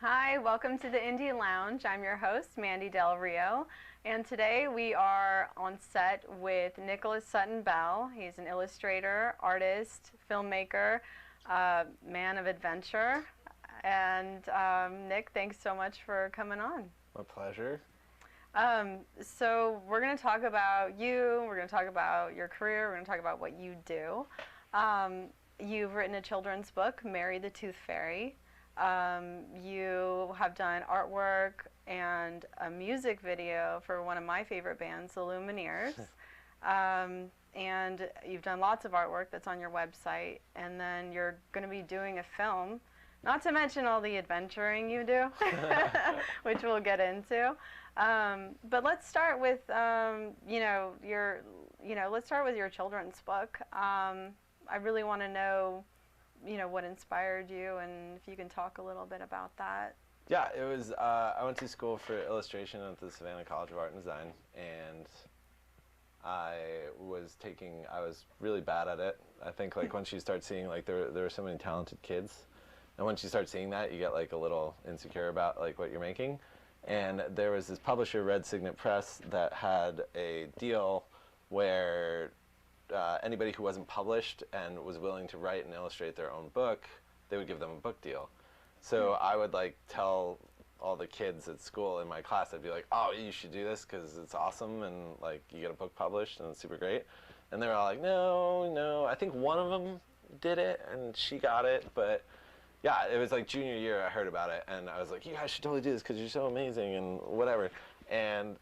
Hi, welcome to the Indie Lounge. I'm your host, Mandy Del Rio, and today we are on set with Nicholas Sutton Bell. He's an illustrator, artist, filmmaker, man of adventure. And Nick, thanks so much for coming on. My pleasure. So we're going to talk about you, we're going to talk about your career, we're going to talk about what you do. You've written a children's book, Mary the Tooth Fairy. You have done artwork and a music video for one of my favorite bands, the Lumineers. And you've done lots of artwork that's on your website. And then you're going to be doing a film, not to mention all the adventuring you do, which we'll get into. But let's start with, let's start with your children's book. I really want to know, what inspired you, and if you can talk a little bit about that. Yeah, it was, I went to school for illustration at the Savannah College of Art and Design, and I was really bad at it. I think like once you start seeing like there were so many talented kids, and once you start seeing that, you get like a little insecure about like what you're making. And there was this publisher, Red Signet Press, that had a deal where anybody who wasn't published and was willing to write and illustrate their own book, they would give them a book deal. So I would like tell all the kids at school in my class, I'd be like, oh, you should do this because it's awesome and like you get a book published and it's super great. And they were all like, no. I think one of them did it and she got it, but yeah, it was like junior year I heard about it and I was like, you guys should totally do this because you're so amazing and whatever. And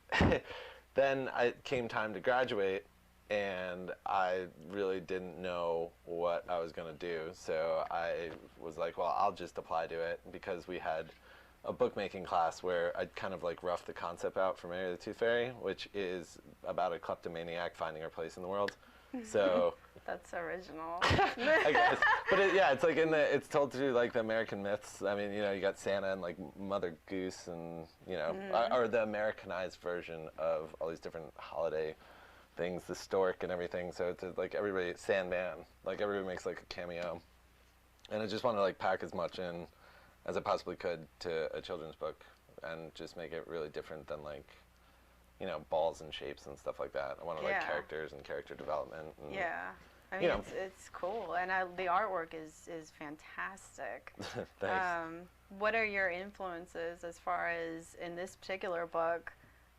then it came time to graduate, and I really didn't know what I was going to do, so I was like, well, I'll just apply to it, because we had a bookmaking class where I'd kind of like roughed the concept out for Mary the Tooth Fairy, which is about a kleptomaniac finding her place in the world. So that's original. I guess. But it's like it's told through like the American myths. I mean, you got Santa and like Mother Goose and, or the Americanized version of all these different holiday things, the stork and everything. So it's like everybody, Sandman, like everybody makes like a cameo. And I just want to like pack as much in as I possibly could to a children's book and just make it really different than like, balls and shapes and stuff like that. I want to like characters and character development. And, I mean, it's cool, and the artwork is fantastic. Thanks. What are your influences as far as in this particular book,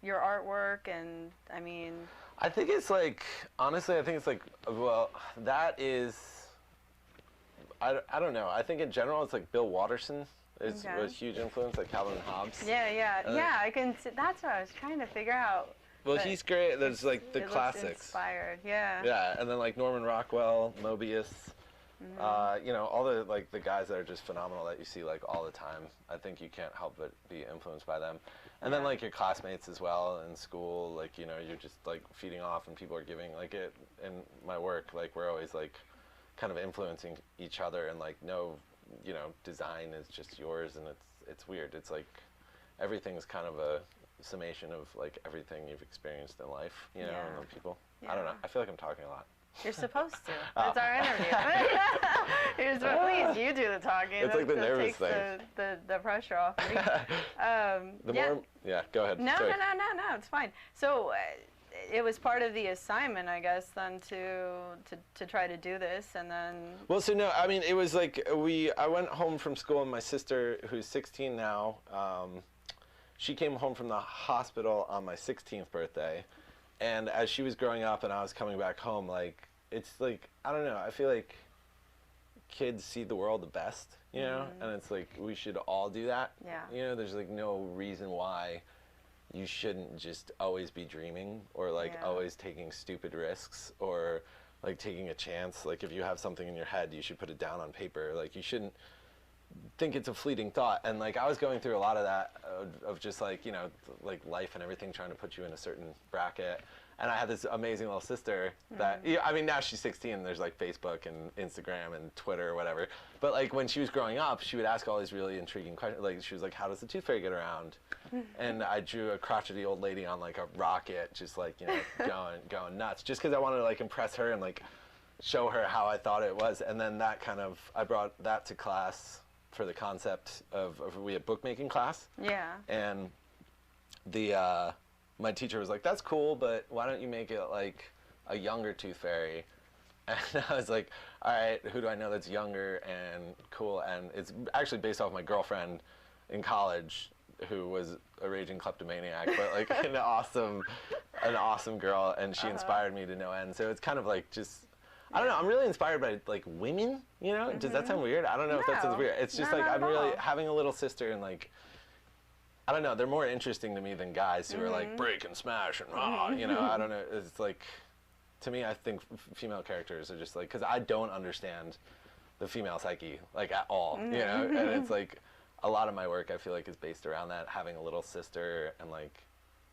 your artwork? And I mean, I think it's like, honestly, well, that is, I don't know. I think in general it's like Bill Watterson was a huge influence, like Calvin and Hobbes. I can see, that's what I was trying to figure out. Well, he's great. There's like the classics. Inspired, yeah. Yeah, and then like Norman Rockwell, Mobius, all the guys that are just phenomenal that you see like all the time. I think you can't help but be influenced by them. And then like your classmates as well in school, like you're just like feeding off, and people are giving like it in my work. Like we're always like kind of influencing each other, and like design is just yours, and it's weird. It's like everything's kind of a summation of like everything you've experienced in life, and the people. I don't know. I feel like I'm talking a lot. You're supposed to. It's our interview. Please, you do the talking. It's like the nervous thing. The pressure off me. Go ahead. No, it's fine. So it was part of the assignment, I guess, then to try to do this, and then. Well, so no, I mean, it was like I went home from school, and my sister, who's 16 now, she came home from the hospital on my 16th birthday. And as she was growing up and I was coming back home, like, it's like, I don't know, I feel like kids see the world the best, and it's like, we should all do that. Yeah. There's like no reason why you shouldn't just always be dreaming, or like always taking stupid risks, or like taking a chance. Like if you have something in your head, you should put it down on paper. Like you shouldn't think it's a fleeting thought. And like I was going through a lot of that of just like like life and everything trying to put you in a certain bracket. And I had this amazing little sister that I mean, now she's 16, there's like Facebook and Instagram and Twitter or whatever, but like when she was growing up, she would ask all these really intriguing questions. Like she was like, how does the tooth fairy get around? And I drew a crotchety old lady on like a rocket, just like going nuts, just because I wanted to like impress her and like show her how I thought it was. And then that kind of, I brought that to class for the concept of we had bookmaking class. Yeah. And my teacher was like, "That's cool, but why don't you make it like a younger tooth fairy?" And I was like, "All right, who do I know that's younger and cool?" And it's actually based off my girlfriend in college, who was a raging kleptomaniac, but like an awesome girl, and she inspired me to no end. So it's kind of like just, I don't know, I'm really inspired by like women, you know? Does that sound weird? I don't know if that sounds weird. It's just like, I'm really having a little sister, and like, I don't know, they're more interesting to me than guys who are like break and smash and you know, I don't know. It's like, to me, I think female characters are just like, because I don't understand the female psyche like at all, you know? And it's like, a lot of my work I feel like is based around that, having a little sister and like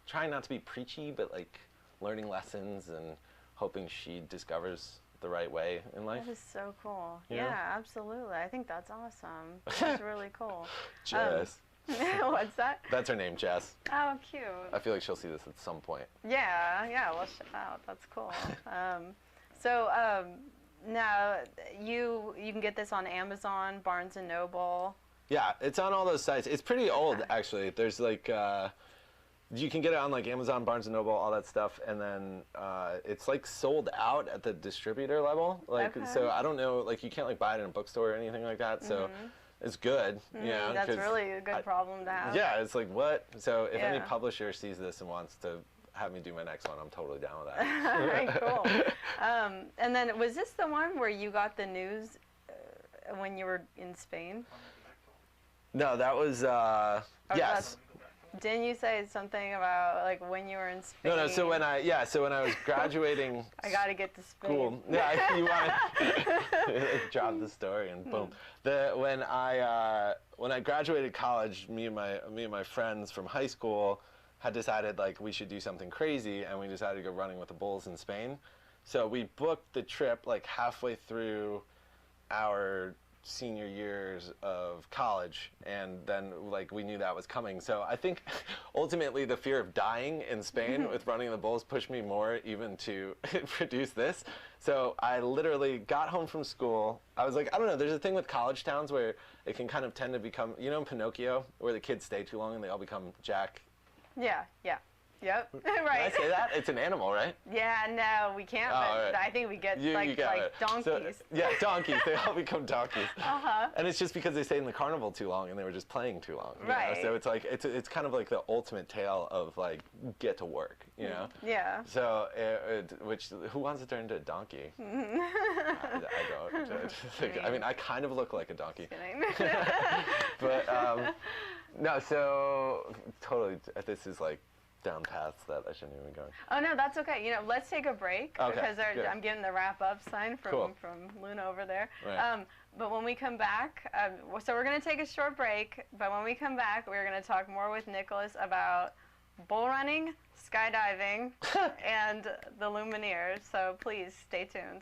trying not to be preachy, but like learning lessons and hoping she discovers the right way in life. That is so cool. You know? Yeah, absolutely. I think that's awesome. That's really cool. Jess. What's that? That's her name, Jess. Oh, cute. I feel like she'll see this at some point. Yeah, well, shout out. That's cool. Now you can get this on Amazon, Barnes & Noble. Yeah, it's on all those sites. It's pretty old, actually. There's like, you can get it on like Amazon, Barnes & Noble, all that stuff, and then it's like sold out at the distributor level. Like, so I don't know, like you can't like buy it in a bookstore or anything like that. So it's good, you know. That's really a good problem to have. Yeah, it's like what? So if any publisher sees this and wants to have me do my next one, I'm totally down with that. All right, cool. And then was this the one where you got the news when you were in Spain? No, that was, yes. Didn't you say something about like when you were in Spain? No, so when I was graduating. I gotta get to Spain. Cool. Yeah, you want to drop the story and boom. When I graduated college, me and my friends from high school had decided like we should do something crazy, and we decided to go running with the bulls in Spain. So we booked the trip like halfway through our senior years of college, and then like we knew that was coming. So I think ultimately the fear of dying in Spain with running the bulls pushed me more even to produce this. So I literally got home from school. I was like, I don't know, there's a thing with college towns where it can kind of tend to become, you know, in Pinocchio, where the kids stay too long and they all become Jack. Yeah. Yep. Right. Did I say that? It's an animal, right? Yeah, no, we can't, but right. I think we get You like donkeys. So, yeah, donkeys. They all become donkeys. And it's just because they stayed in the carnival too long and they were just playing too long. Right. You know? So it's like, it's kind of like the ultimate tale of like, get to work, you know? Yeah. So, who wants to turn into a donkey? I don't. I mean, I kind of look like a donkey. Just kidding. But, no, so, totally, this is like, down paths that I shouldn't even be going. Oh no, that's okay. You know, let's take a break because good. I'm getting the wrap up sign from Luna over there. Right. But when we come back, so we're going to take a short break. But when we come back, we're going to talk more with Nicholas about bull running, skydiving, and the Lumineers. So please stay tuned.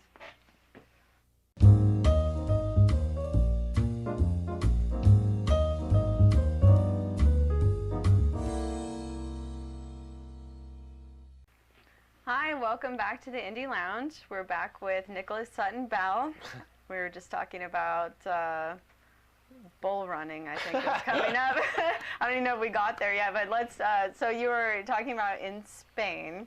Hi, welcome back to the Indie Lounge. We're back with Nicholas Sutton Bell. We were just talking about bull running, I think is coming up. I don't even know if we got there yet, but let's, so you were talking about in Spain.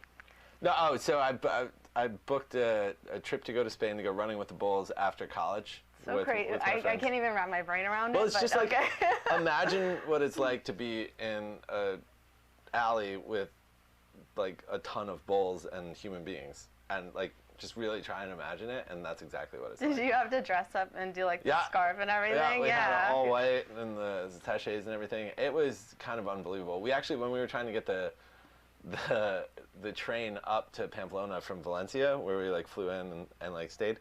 No, so I booked a trip to go to Spain to go running with the bulls after college. So crazy. I can't even wrap my brain around it. Well, it's just okay. like, imagine what it's like to be in a alley with like a ton of bulls and human beings, and like just really try and imagine it, and that's exactly what it's like. Did you have to dress up and do like the scarf and everything? Yeah, we had it all white and the attachés and everything. It was kind of unbelievable. We actually, when we were trying to get the train up to Pamplona from Valencia, where we like flew in and like stayed,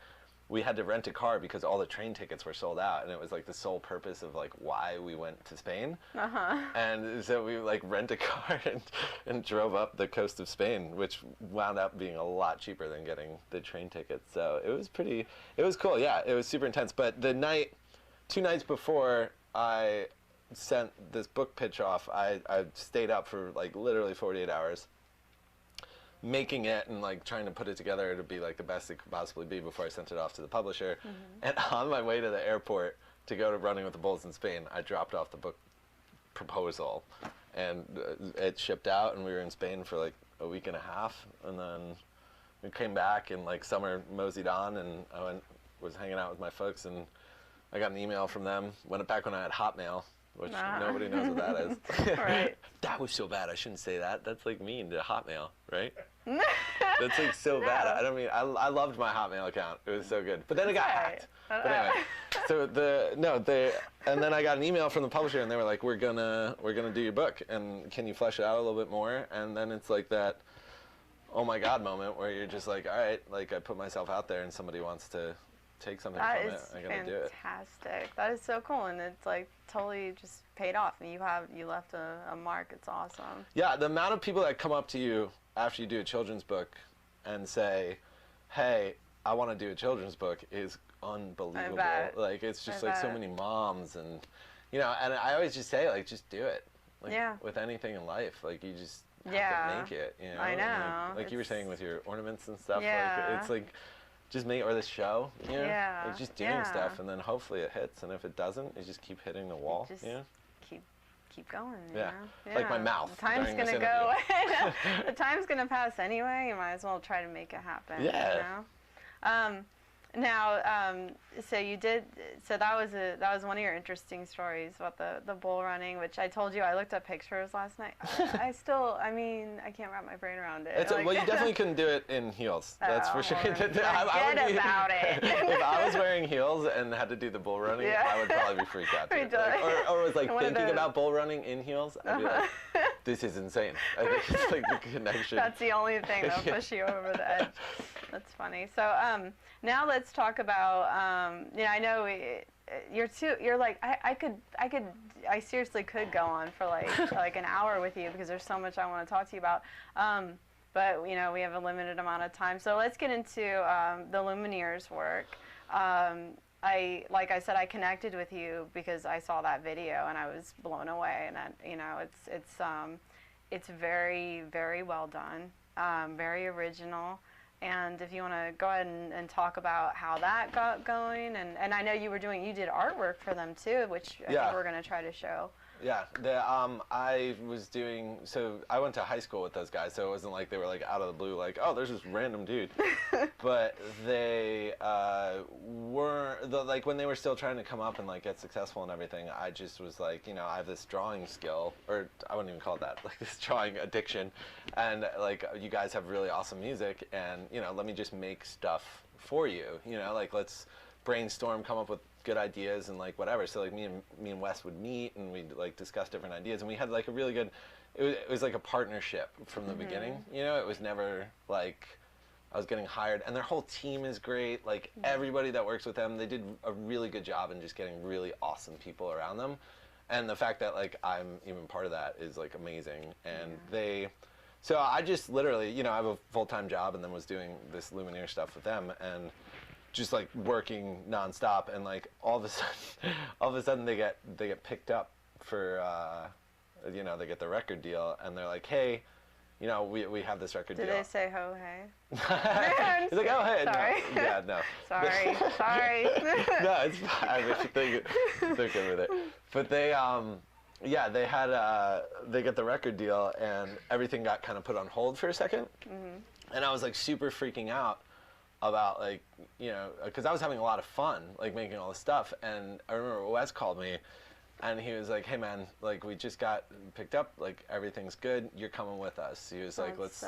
we had to rent a car because all the train tickets were sold out, and it was like the sole purpose of like why we went to Spain. And so we like rent a car and drove up the coast of Spain, which wound up being a lot cheaper than getting the train tickets. So it was cool. Yeah, it was super intense. But the 2 nights before I sent this book pitch off, I stayed up for like literally 48 hours. Making it and like trying to put it together to be like the best it could possibly be before I sent it off to the publisher. And on my way to the airport, to go to Running with the Bulls in Spain, I dropped off the book proposal, and it shipped out, and we were in Spain for like a week and a half, and then we came back, and like summer moseyed on, and I was hanging out with my folks, and I got an email from them. Went back when I had Hotmail, which nobody knows what that is. Right. That was so bad. I shouldn't say that. That's like mean to Hotmail, right? That's like so bad. I don't mean. I loved my Hotmail account. It was so good. But then it got hacked. But anyway, so and then I got an email from the publisher, and they were like, "We're gonna do your book, and can you flesh it out a little bit more?" And then it's like that, oh my God moment where you're just like, all right, like I put myself out there, and somebody wants to take something from it. I gotta do it. Fantastic. That is so cool, and it's like totally just paid off. And you left a mark. It's awesome. Yeah, the amount of people that come up to you after you do a children's book and say, "Hey, I want to do a children's book," is unbelievable. Like it's just like so many moms, and and I always just say, like, just do it. Like, with anything in life, like you just have to make it. I know. Like you were saying with your ornaments and stuff. Yeah. Like it's like just make, or the show. Like just doing stuff, and then hopefully it hits. And if it doesn't, you just keep hitting the wall. Just keep going. Yeah. Like my mouth. The time's gonna go. The time's gonna pass anyway. You might as well try to make it happen. Yeah. Now, so you did. So that was one of your interesting stories about the bull running, which I told you I looked up pictures last night. I mean, I can't wrap my brain around it. Well, you definitely couldn't do it in heels. That's for sure. Forget about it. If I was wearing heels and had to do the bull running, I would probably be freaked out. Too. Like, or was like thinking about bull running in heels. I'd be like, this is insane. I think it's like the connection. That's the only thing that'll push you over the edge. That's funny. So now let's talk about. I know you're like I seriously could go on for like an hour with you because there's so much I want to talk to you about. But we have a limited amount of time. So let's get into the Lumineers work. Like I said, I connected with you because I saw that video and I was blown away. And it's very, very well done, very original. And if you want to go ahead and talk about how that got going, and I know you did artwork for them too, which I think we're going to try to show. Yeah, I was doing, so I went to high school with those guys, so it wasn't like they were like out of the blue, like, oh, there's this random dude. But they like when they were still trying to come up and like get successful and everything, I just was like, I have this drawing skill, or I wouldn't even call it that, like this drawing addiction, and like you guys have really awesome music, and let me just make stuff for you, like let's brainstorm, come up with good ideas and like whatever. So like me and Wes would meet and we'd like discuss different ideas, and we had like a really good, it was like a partnership from the beginning. It was never like I was getting hired, and their whole team is great. Like everybody that works with them, they did a really good job in just getting really awesome people around them, and the fact that like I'm even part of that is like amazing. And so I just literally, I have a full-time job and then was doing this Lumineer stuff with them, and just like working nonstop, and like all of a sudden they get picked up for they get the record deal, and they're like, hey, we have this record deal. Did they say ho hey? He's like, oh hey. Sorry. No. Yeah, no. Sorry. No, it's fine. I mean, they're good with it. But they they get the record deal, and everything got kind of put on hold for a second, and I was like super freaking out about like, because I was having a lot of fun, like making all this stuff. And I remember Wes called me and he was like, hey man, like we just got picked up, like everything's good, you're coming with us. He was like, let's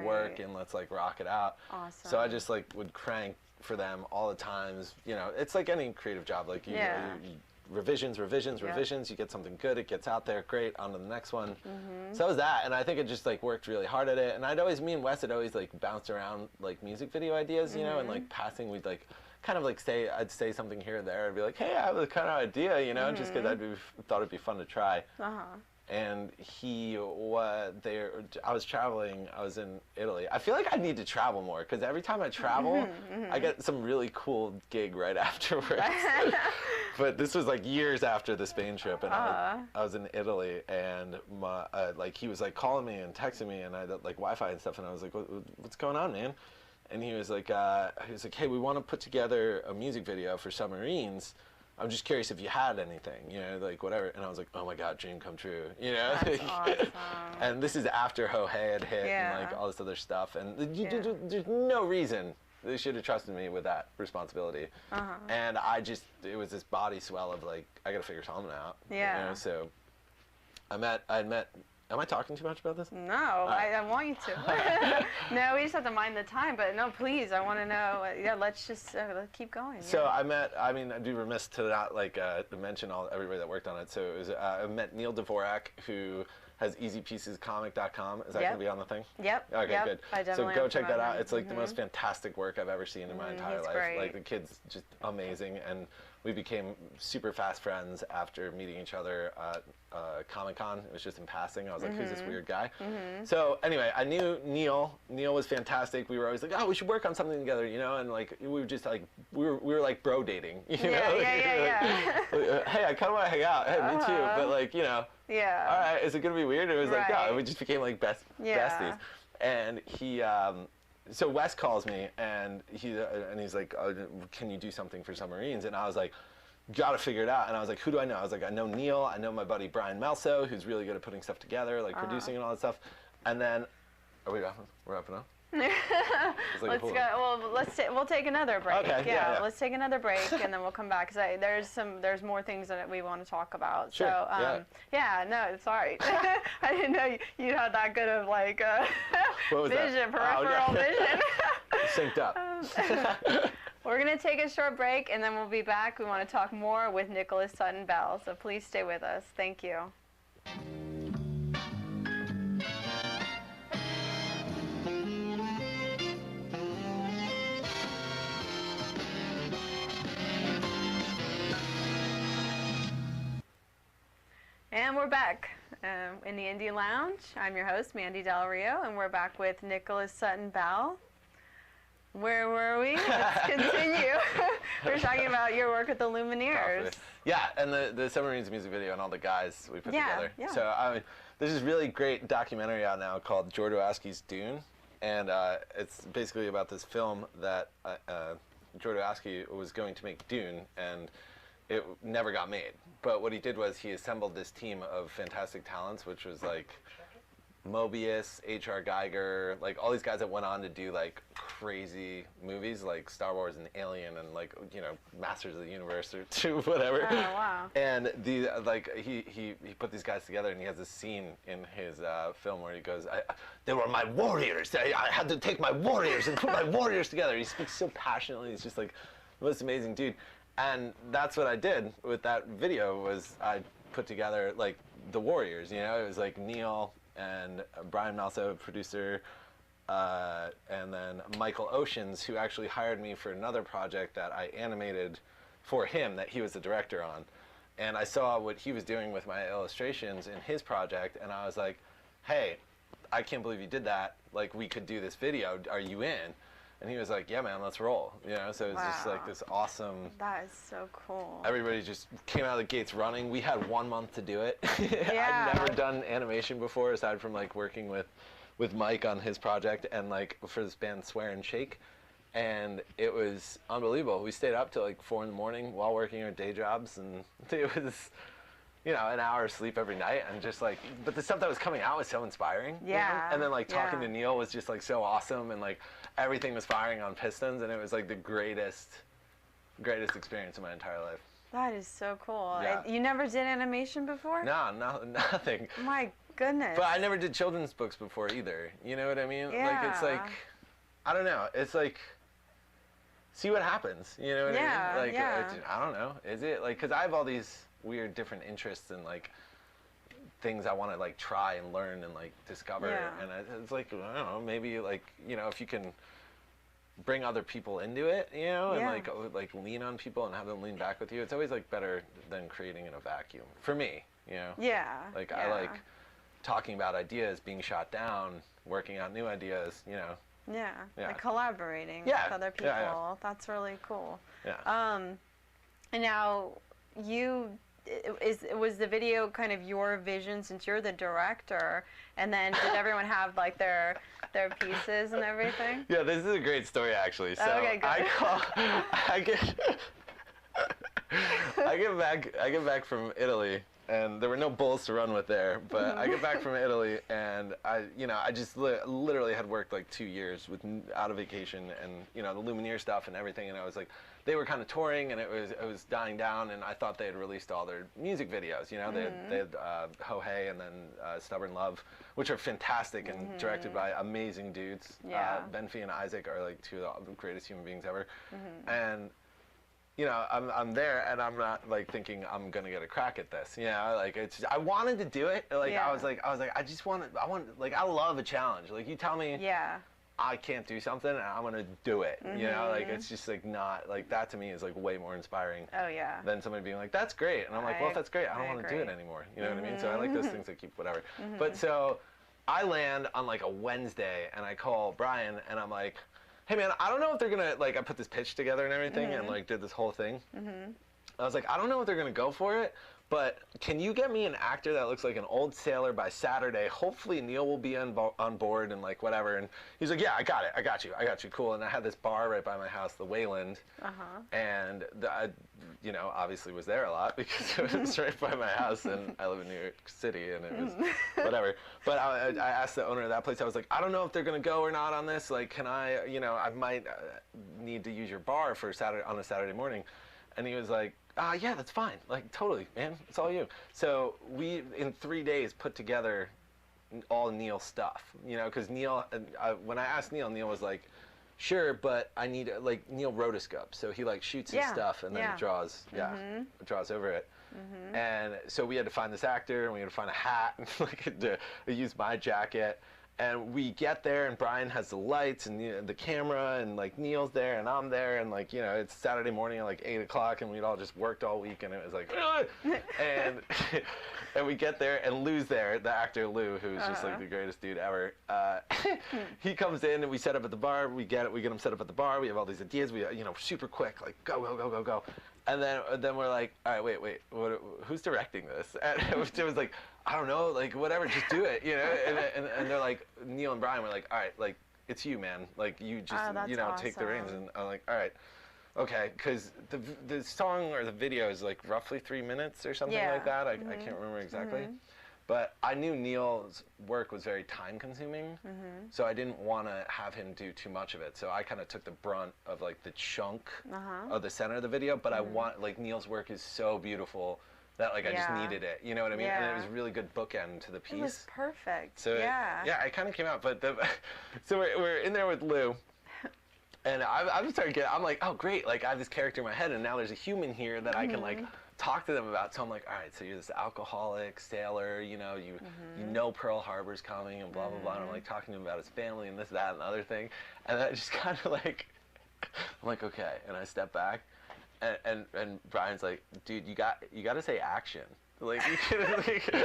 work and let's like rock it out. Awesome. So I just like would crank for them all the times. It's like any creative job, like you revisions, you get something good, it gets out there, great, on to the next one. So it was that, and I think it just like worked really hard at it. And me and Wes had always like bounced around like music video ideas, and like passing, we'd like kind of like I'd say something here or there, I'd be like, hey, I have this kind of idea, just because thought it'd be fun to try. And I was traveling, I was in Italy. I feel like I need to travel more, because every time I travel, I get some really cool gig right afterwards. But this was like years after the Spain trip, and I was in Italy, and he was like calling me and texting me, and I had like Wi-Fi and stuff, and I was like, what's going on, man? And he was like, hey, we want to put together a music video for Submarines. I'm just curious if you had anything, you know, like whatever. And I was like, oh my God, dream come true, you know? That's awesome. And this is after Ho Hey had hit and like all this other stuff. And there's no reason they should have trusted me with that responsibility. And it was this body swell of like, I got to figure something out. Yeah. You know? So I met, am I talking too much about this? No, I want you to. No, we just have to mind the time, but no, please, I want to know. Yeah, let's just let's keep going. So I'd be remiss to not like mention everybody that worked on it. So it was, I met Neil Dvorak, who has easypiecescomic.com. Is that going to be on the thing? Yep. Okay, good. So go check that out. It's like the Mm-hmm. most fantastic work I've ever seen in my entire life. Great. Like the kid's just amazing, and we became super fast friends after meeting each other at Comic-Con. It was just in passing. I was like, who's this weird guy? So anyway, I knew Neil. Neil was fantastic. We were always like, oh, we should work on something together, you know? And like, we were just like, we were like bro dating, you know? Yeah. Hey, I kind of want to hang out. Hey, me too. But like, you know, Yeah. all right, is it going to be weird? It was like, no, we just became like besties. And he, so Wes calls me and he's like, oh, can you do something for Submarines? And I was like, gotta figure it out. And I was like, who do I know? I was like, I know Neil, I know my buddy Brian Melso, who's really good at putting stuff together, like producing and all that stuff. And then, are we wrapping? We're wrapping up? Let's go. Well, we'll take another break. Okay, yeah. Let's take another break and then we'll come back because there's more things that we want to talk about. Sure. So no, sorry. I didn't know you had that good of like vision, peripheral vision. Synced up. We're gonna take a short break and then we'll be back. We want to talk more with Nicholas Sutton Bell. So please stay with us. Thank you. And we're back in the Indie Lounge. I'm your host, Mandy Del Rio, and we're back with Nicholas Sutton Bell. Where were we? Let's continue. We were talking about your work at the Lumineers. Yeah, and the Submarines music video and all the guys we put together. Yeah. So there's this really great documentary out now called Jodorowsky's Dune, and it's basically about this film that Jodorowsky was going to make Dune, and it never got made. But what he did was he assembled this team of fantastic talents, which was like Mobius, H.R. Geiger, like all these guys that went on to do like crazy movies like Star Wars and Alien and like, you know, Masters of the Universe or whatever. Oh, wow. And he put these guys together, and he has this scene in his film where he goes, they were my warriors. I had to take my warriors and put my warriors together. He speaks so passionately. He's just like the most amazing dude. And that's what I did with that video was I put together like the warriors, you know? It was like Neil and Brian Melso, producer, and then Michael Oceans, who actually hired me for another project that I animated for him that he was the director on. And I saw what he was doing with my illustrations in his project, and I was like, hey, I can't believe you did that. Like, we could do this video. Are you in? And he was like, yeah, man, let's roll. You know, so it was just like this awesome. That is so cool. Everybody just came out of the gates running. We had 1 month to do it. Yeah. I'd never done animation before, aside from like working with Mike on his project and like for this band Swear and Shake. And it was unbelievable. We stayed up till like 4 in the morning while working our day jobs, and it was, you know, an hour of sleep every night, and just like, but the stuff that was coming out was so inspiring. Yeah. You know? And then like talking to Neil was just like so awesome, and like everything was firing on pistons, and it was like the greatest experience of my entire life. That is so cool. Yeah. You never did animation before? No, nothing. My goodness. But I never did children's books before either. You know what I mean? Yeah. Like, it's like, I don't know. It's like, see what happens. You know what I mean? Like, I don't know. Is it like, because I have all these weird different interests and like things I want to like try and learn and like discover, and it's like, I don't know, maybe like, you know, if you can bring other people into it, you know, and like lean on people and have them lean back with you, it's always like better than creating in a vacuum for me, you know. Like I like talking about ideas, being shot down, working out new ideas, you know. Like collaborating with other people. That's really cool. And now was the video kind of your vision, since you're the director, and then did everyone have like their pieces and everything? Yeah, this is a great story actually. So okay, good. I get back from Italy, and there were no bulls to run with there, but I get back from Italy, and I just literally had worked like 2 years out of vacation, and the Lumineers stuff and everything, and I was like, they were kind of touring, and it was dying down, and I thought they had released all their music videos. They had Ho Hey and then Stubborn Love, which are fantastic and directed by amazing dudes. Yeah. Benfi and Isaac are like two of the greatest human beings ever, and I'm there, and I'm not like thinking I'm gonna get a crack at this. Like I wanted to do it. Like I was like I love a challenge. Like you tell me. Yeah. I can't do something, and I'm gonna do it. Like it's just like not like that to me is like way more inspiring. Oh yeah. Than somebody being like, "That's great," and I'm like, "Well, if that's great, I don't want to do it anymore." You know what I mean? So I like those things that keep whatever. But so I land on like a Wednesday, and I call Brian, and I'm like, "Hey man, I don't know if they're gonna like." I put this pitch together and everything, and like did this whole thing. I was like, "I don't know if they're gonna go for it, but can you get me an actor that looks like an old sailor by Saturday? Hopefully Neil will be on board and like whatever." And he's like, "Yeah, I got it. I got you. Cool." And I had this bar right by my house, the Wayland, and I obviously was there a lot because it was right by my house, and I live in New York City, and it was whatever. But I asked the owner of that place. I was like, "I don't know if they're gonna go or not on this. Like, can I? I might need to use your bar for on a Saturday morning." And he was like, "Yeah, that's fine. Like, totally, man. It's all you." So we, in 3 days, put together all Neil's stuff. Because Neil, when I asked Neil, Neil was like, "Sure, but I need like Neil rotoscope." So he like shoots his stuff and then draws, draws over it. And so we had to find this actor, and we had to find a hat, and like to use my jacket. And we get there, and Brian has the lights and the camera, and like Neil's there, and I'm there, and like it's Saturday morning at like 8 o'clock, and we'd all just worked all week, and it was like, and and we get there, and Lou's there, the actor Lou, who's just like the greatest dude ever. He comes in, and we set up at the bar. We get him set up at the bar. We have all these ideas. We super quick, like go. And then we're like, all right, wait, who's directing this? And it was like, I don't know, like whatever, just do it, And they're like, Neil and Brian were like, all right, like it's you, man, like you just take the reins. And I'm like, all right, okay, because the song or the video is like roughly 3 minutes or something like that. I can't remember exactly. But I knew Neil's work was very time-consuming, so I didn't want to have him do too much of it. So I kind of took the brunt of like the chunk of the center of the video. But I want like Neil's work is so beautiful that like I just needed it. You know what I mean? And it was a really good bookend to the piece. It was perfect. So it kind of came out. But so we're in there with Lou. And I'm like, oh great, like I have this character in my head, and now there's a human here that I can like talk to them about. So I'm like, all right, so you're this alcoholic sailor, you know Pearl Harbor's coming and blah blah blah. And I'm like talking to him about his family and this, that, and the other thing, and I just kind of like, I'm like, okay, and I step back, and Brian's like, dude, you got to say action. Like, you couldn't, like,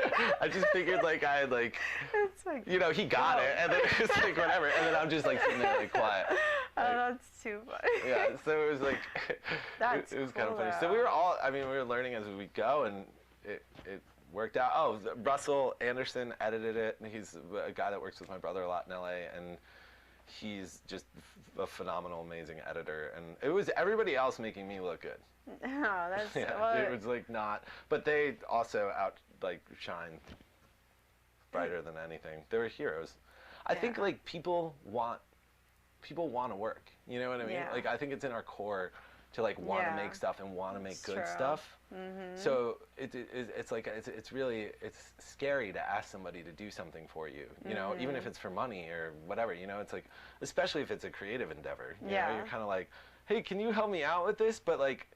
I just figured, like, I had, like, it's like, he got it, and then it was, like, whatever, and then I'm just, like, sitting there, like, quiet. Oh, that's too funny. Yeah, so it was, like, it was kind of funny. So we were learning as we go, and it worked out. Oh, Russell Anderson edited it, and he's a guy that works with my brother a lot in LA, and he's just a phenomenal, amazing editor, and it was everybody else making me look good. Oh, that's it was like not, but they also shine brighter than anything. They were heroes. I think like people want to work. You know what I mean? Yeah. Like I think it's in our core to like want to make stuff and want to make good true. stuff. So it's like it's really scary to ask somebody to do something for you. You know, even if it's for money or whatever. You know, it's like especially if it's a creative endeavor. You know, you're kind of like, hey, can you help me out with this? But like,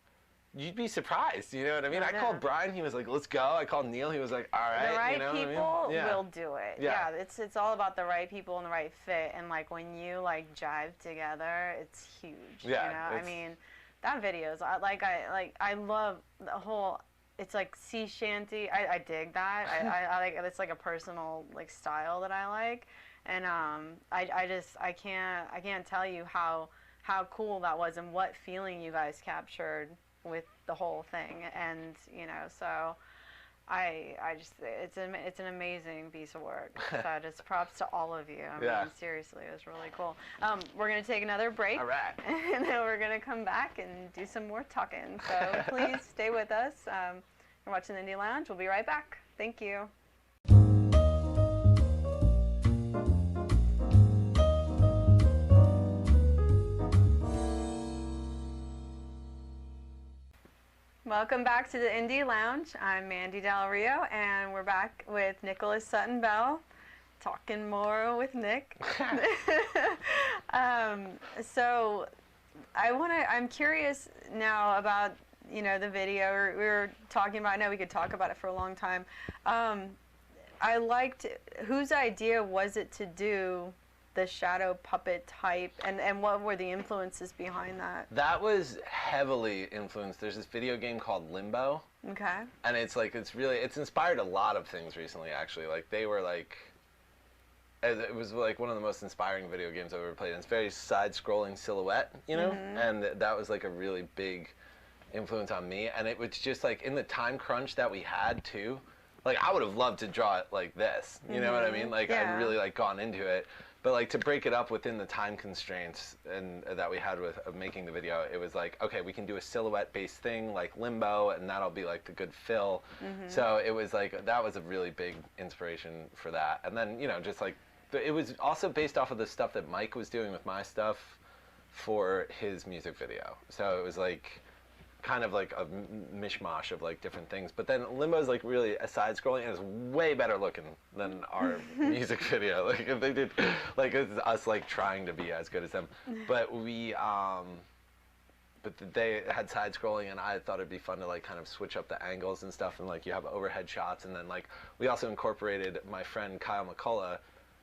you'd be surprised, you know what I mean? I called Brian, he was like, let's go. I called Neil, he was like, all right. The right people what I mean? will do it. Yeah, it's all about the right people and the right fit. And like when you like jive together, it's huge. Yeah, you know? I mean, that video's I love the whole. It's like sea shanty. I dig that. I like it's like a personal like style that I like, and I can't tell you how cool that was and what feeling you guys captured with the whole thing. And so I just, it's an amazing piece of work. So just props to all of you. I mean, seriously, it was really cool. We're going to take another break. All right. And then we're going to come back and do some more talking. So please stay with us. You're watching the Indie Lounge. We'll be right back. Thank you. Welcome back to the Indie Lounge. I'm Mandy Del Rio, and we're back with Nicholas Sutton Bell, talking more with Nick. So I'm curious now about, the video we were talking about. I know we could talk about it for a long time. I liked, whose idea was it to do the shadow puppet type, and what were the influences behind that? That was heavily influenced. There's this video game called Limbo. Okay. And it's inspired a lot of things recently, actually. Like, they were like, it was like one of the most inspiring video games I've ever played. And it's very side-scrolling silhouette, and that was like a really big influence on me. And it was just like, in the time crunch that we had too, like, I would have loved to draw it like this, you know what I mean? Like, I'd really like gone into it. But like, to break it up within the time constraints and that we had of making the video, it was like, okay, we can do a silhouette-based thing like Limbo, and that'll be like the good fill. So it was like, that was a really big inspiration for that. And then, just like, it was also based off of the stuff that Mike was doing with my stuff for his music video. So it was like, kind of like a mishmash of like different things. But then Limbo is like really a side scrolling, and it's way better looking than our music video. Like, if they did, like, it's us like trying to be as good as them. But we, but they had side scrolling, and I thought it'd be fun to like kind of switch up the angles and stuff, and like you have overhead shots, and then like we also incorporated my friend Kyle McCullough,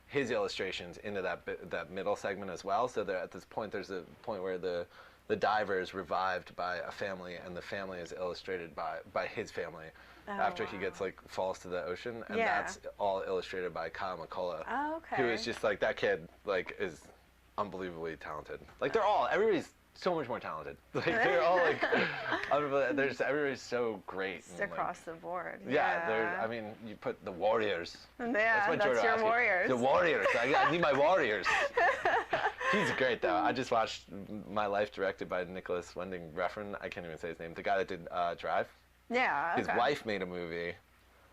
his illustrations into that middle segment as well. So at this point, there's a point where the diver is revived by a family, and the family is illustrated by his family after he gets like falls to the ocean, and that's all illustrated by Kyle McCullough, who is just like, that kid like is unbelievably talented. Like, everybody's so much more talented. Like, they're all like, everybody's so great. Just across the board. Yeah, I mean, you put the Warriors. Yeah, that's your Warriors. The Warriors. I need my Warriors. He's great, though. I just watched My Life, directed by Nicholas Winding Refn. I can't even say his name. The guy that did Drive. Yeah, okay. His wife made a movie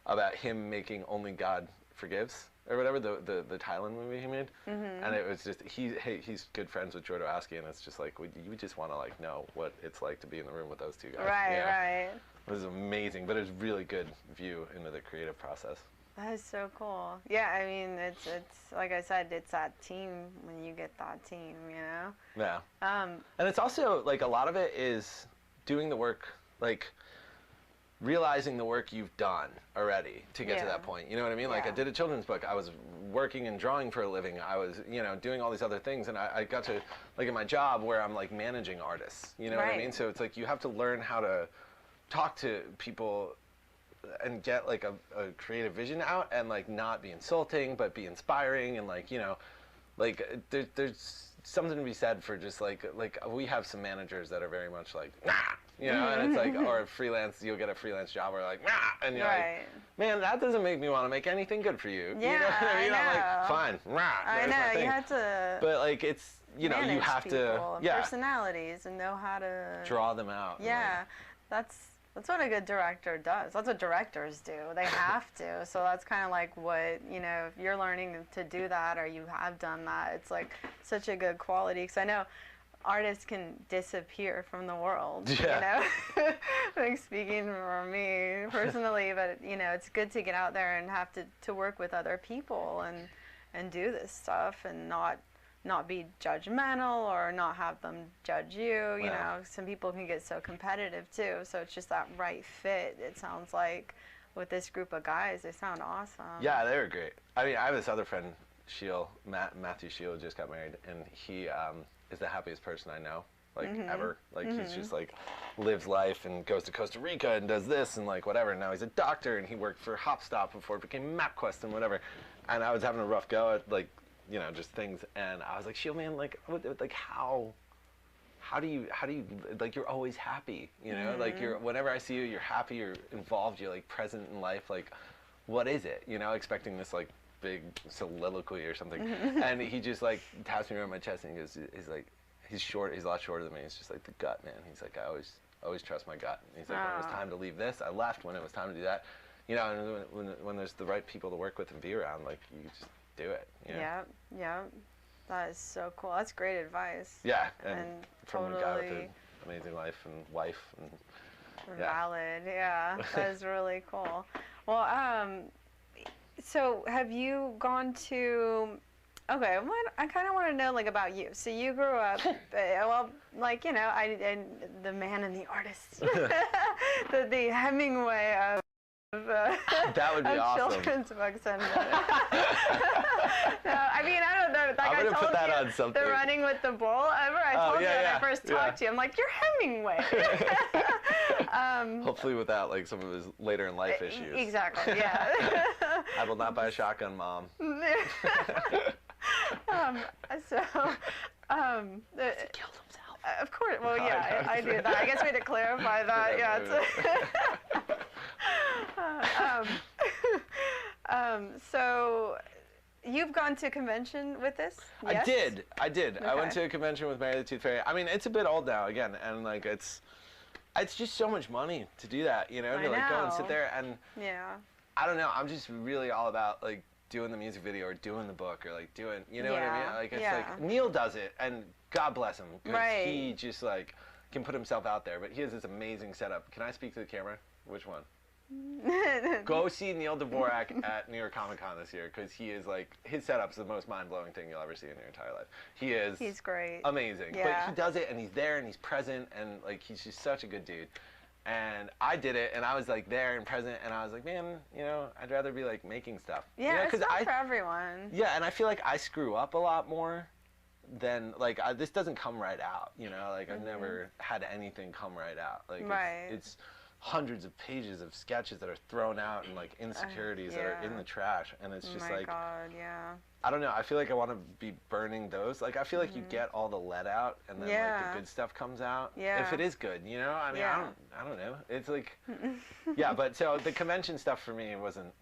about him making Only God Forgives, or whatever, the Thailand movie he made. And it was just, he's good friends with Jodorowsky, and it's just like, you just want to like know what it's like to be in the room with those two guys. Right. It was amazing, but it was a really good view into the creative process. That is so cool. Yeah, I mean, it's like I said, it's that team when you get that team, Yeah. And it's also like, a lot of it is doing the work, like realizing the work you've done already to get to that point. You know what I mean? Like, I did a children's book. I was working and drawing for a living. I was, doing all these other things, and I got to, like, in my job where I'm like managing artists. You know what I mean? So it's like, you have to learn how to talk to people and get like a creative vision out, and like not be insulting but be inspiring, and like, like there's something to be said for just like we have some managers that are very much like, nah, and it's like, or you'll get a freelance job where like, nah, and you're like, man, that doesn't make me want to make anything good for you. Yeah, you know what I mean? I know. I'm like, fine, rah, I know, you have to, but like, it's, you have to, personalities, and know how to draw them out. Yeah, that's what a good director does. That's what directors do. They have to. So that's kind of like what, if you're learning to do that, or you have done that, it's like such a good quality. Because I know artists can disappear from the world, like, speaking for me personally, but, it's good to get out there and have to work with other people and do this stuff, and not be judgmental, or not have them judge you. Some people can get so competitive too, so it's just that right fit. It sounds like with this group of guys, they sound awesome. Yeah, they were great. I mean, I have this other friend, Matthew Shield, just got married, and he is the happiest person I know, like, ever. Like, he's just like lives life and goes to Costa Rica and does this and like whatever. Now he's a doctor, and he worked for Hopstop before it became MapQuest and whatever. And I was having a rough go at like, just things, and I was like, Shield, man, like how how do you like, you're always happy, you know, like whenever I see you, you're happy, you're involved, you're like present in life, like what is it, you know, expecting this like big soliloquy or something. And he just like taps me around my chest and he goes, he's like, he's short, he's a lot shorter than me, he's just like, the gut, man. He's like, I always trust my gut. And he's like, when it was time to leave this, I left. When it was time to do that, you know, and when there's the right people to work with and be around, like, you just do it, you know? Yeah. That is so cool. That's great advice. Yeah, and from totally a guy with an amazing life and wife. And valid, yeah. That is really cool. Well, so have you gone to, okay, I kind of want to know, like, about you. So you grew up, well, like, you know, and the man and the artist, the Hemingway of that would be awesome. Children's books and no, I mean, I don't know. Like, I'm gonna put that on something. The Running with the Bull. I told you when I first talked to you, I'm like, you're Hemingway. Hopefully without like some of his later in life issues. Exactly. Yeah. I will not buy a shotgun, Mom. So, he killed himself. Of course. Well, yeah, I do that. I guess we had to clarify that. Yeah. So, you've gone to a convention with this? Yes? I did. Okay. I went to a convention with Mary the Tooth Fairy. I mean, it's a bit old now, again, and like it's just so much money to do that, you know, to like go and sit there and I don't know. I'm just really all about like doing the music video or doing the book or like doing, you know what I mean? Like it's like Neil does it, and God bless him, because he just like can put himself out there. But he has this amazing setup. Can I speak to the camera? Which one? Go see Neil Dvorak at New York Comic Con this year, because he is like, his setup's the most mind-blowing thing you'll ever see in your entire life. He's great, amazing. But he does it, and he's there, and he's present, and like he's just such a good dude. And I did it, and I was like there and present, and I was like, man, you know, I'd rather be like making stuff. Yeah, you know, it's not for everyone. Yeah, and I feel like I screw up a lot more than like this doesn't come right out. You know, like I've never had anything come right out. Like it's hundreds of pages of sketches that are thrown out and like insecurities that are in the trash, and it's just like, God, yeah. I don't know, I feel like I want to be burning those. Like I feel like you get all the lead out, and then like the good stuff comes out. If it is good, you know. I mean, I don't know. It's like, but so the convention stuff for me wasn't